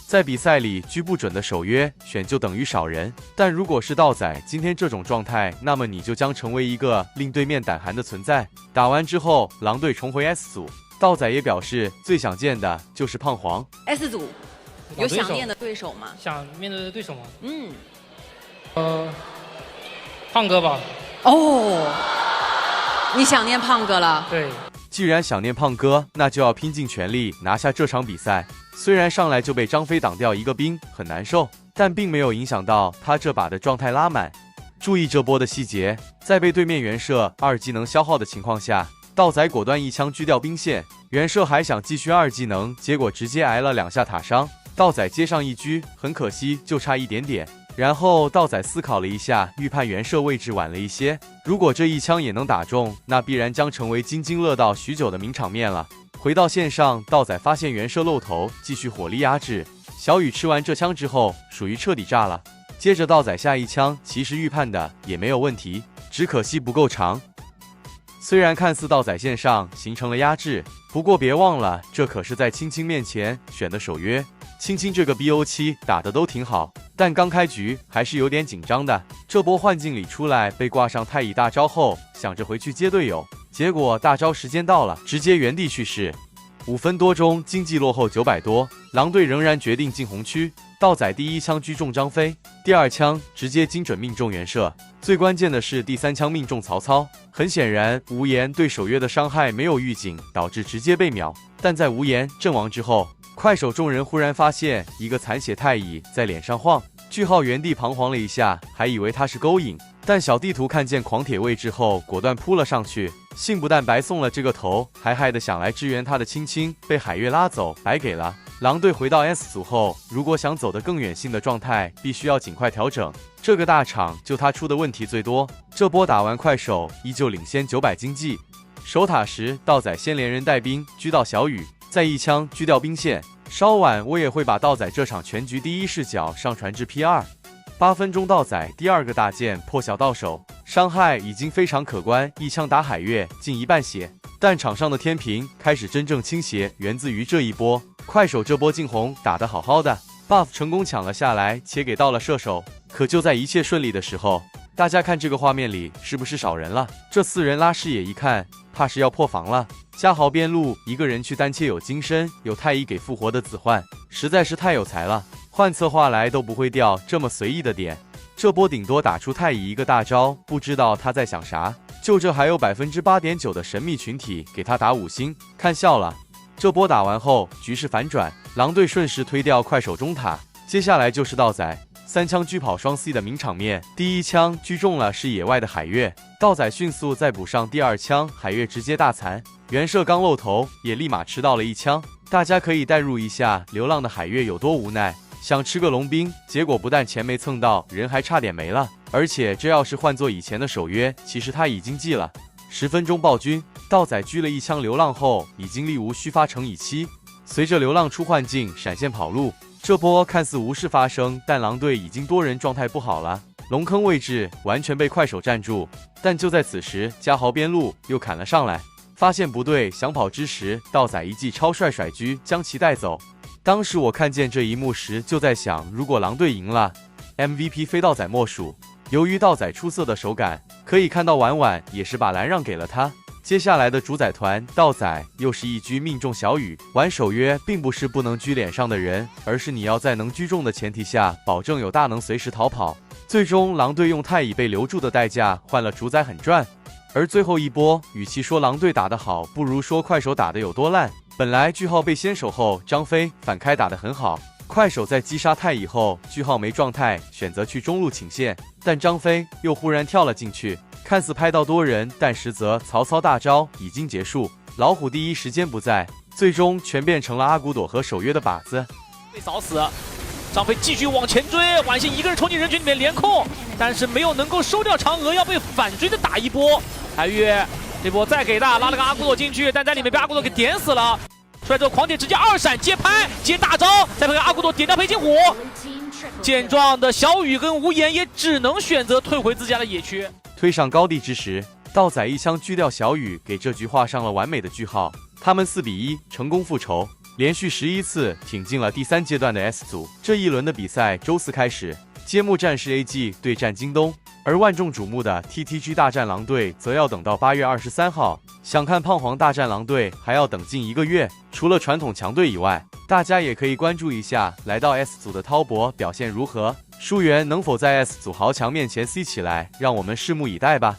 在比賽裡狙不準的守約選就等於少人，但如果是道仔今天這種狀態，那麼你就將成為一個令對面膽寒的存在。打完之後，狼隊重回 S 組，道仔也表示最想見的就是胖黃。S 組有想念的对手嗎？想面对的对手嗎？胖哥吧。哦，你想念胖哥了？对。既然想念胖哥，那就要拼尽全力拿下這場比賽。雖然上來就被張飛擋掉一個兵，很難受，但並沒有影響到他這把的狀態拉滿。注意這波的細節，在被對面袁紹2技能消耗的情況下，道仔果斷一槍狙掉兵線。袁紹還想繼續2技能，結果直接挨了2下塔傷。道仔接上一狙，很可惜就差一點點。然後道仔思考了一下，預判袁紹位置晚了一些，如果這一槍也能打中，那必然將成為津津樂道許久的名場面了。回到線上，道仔發現袁紹露頭，繼續火力壓制。小雨吃完這槍之後，屬於徹底炸了。接着道仔下一槍，其實預判的也沒有問題，只可惜不夠長。雖然看似道仔線上形成了壓制，不過別忘了，這可是在青青面前選的守約。青青這個 BO7 打得都挺好，但剛開局還是有點緊張的。這波幻境裡出來被掛上太乙大招後，想着回去接隊友，結果大招時間到了，直接原地去世。5分多鐘，經濟落後900多，狼隊仍然決定進紅區。道仔第一槍狙中張飛，第二槍直接精準命中袁紹，最關鍵的是第三槍命中曹操。很顯然，無言對守約的傷害沒有預警，導致直接被秒。但在無言陣亡之後，快手眾人忽然發現一個殘血太乙在臉上晃，句號原地彷徨了一下，還以為他是勾引，但小地圖看見狂鐵位置後，果斷撲了上去。幸不但白送了這個頭，還害得想來支援他的青青被海月拉走，白給了。狼隊回到 S 組後，如果想走得更遠性的狀態，必須要盡快調整。這個大場就他出的問題最多。這波打完，快手依舊領先900經濟。守塔時，道仔先連人帶兵狙到小雨，再一槍狙掉兵線。稍晚我也會把道仔這場全局第一視角上傳至 P2。8分鐘，道仔第2個大劍破曉到手，傷害已經非常可觀，一槍打海月近一半血。但場上的天平開始真正傾斜，源自於這一波。快手這波進紅打得好好的 ，buff 成功搶了下來，且給到了射手。可就在一切順利的時候，大家看這個畫面裡是不是少人了？這4人拉視野一看，怕是要破防了。嘉豪邊路一個人去單切有金身，有太乙給復活的子換，實在是太有才了。換策劃來都不會掉這麼隨意的點。這波頂多打出太乙一個大招，不知道他在想啥。就這還有8.9%的神秘群體給他打5星，看笑了。這波打完後，局勢反轉，狼隊順勢推掉快手中塔。接下來就是道仔3槍狙跑雙 C 的名場面，第一槍狙中了是野外的海月，道仔迅速再補上第2槍，海月直接大殘。袁紹剛露頭，也立馬吃到了一槍。大家可以代入一下流浪的海月有多無奈，想吃個龍兵，結果不但錢沒蹭到，人還差點沒了。而且這要是換做以前的守約，其實他已經記了。10分鐘暴君，道仔狙了一槍流浪後，已經力無虛發乘以7。隨着流浪出幻境，閃現跑路。這波看似無事發生，但狼隊已經多人狀態不好了，龍坑位置完全被快手佔住。但就在此時，嘉豪邊路又砍了上來，發現不對，想跑之時，道仔一記超帥甩狙將其帶走。當時我看見這一幕時，就在想，如果狼隊贏了 ，MVP 非道仔莫屬。由於道仔出色的手感，可以看到婉婉也是把蓝讓給了他。接下來的主宰團，道仔又是一狙命中小雨。玩守約並不是不能狙臉上的人，而是你要在能狙中的前提下，保證有大能隨時逃跑。最終狼隊用太乙被留住的代價換了主宰很賺。而最後一波，與其說狼隊打得好，不如說快手打得有多爛。本來句號被先手後，張飛反開打得很好。快手在擊殺太乙後，句號沒狀態，選擇去中路請線，但張飛又忽然跳了進去，看似拍到多人，但實則曹操大招已經結束，老虎第一時間不在，最終全變成了阿古朵和守約的靶子。被掃死，張飛繼續往前追，婉欣一個人衝進人群裡面連控，但是沒有能夠收掉嫦娥，要被反追的打一波。海月這波再給大，拉了個阿古朵進去，但在裡面被阿古朵給點死了。出來之後，狂鐵直接2閃接拍接大招，再配合阿古朵點掉裴擒虎。健壯的小雨跟無言也只能選擇退回自家的野區。推上高地之時，道仔一槍狙掉小雨，給這局畫上了完美的句號。他們4比1成功復仇。連續11次挺進了第3階段的 S 組。這一輪的比賽週4開始，揭幕戰是 AG 對戰京東，而萬眾矚目的 TTG 大戰狼隊則要等到8月23號。想看胖皇大戰狼隊還要等近1個月。除了傳統強隊以外，大家也可以關注一下來到 S 組的滔博表現如何，書源能否在 S 組豪強面前 C 起來，讓我們拭目以待吧。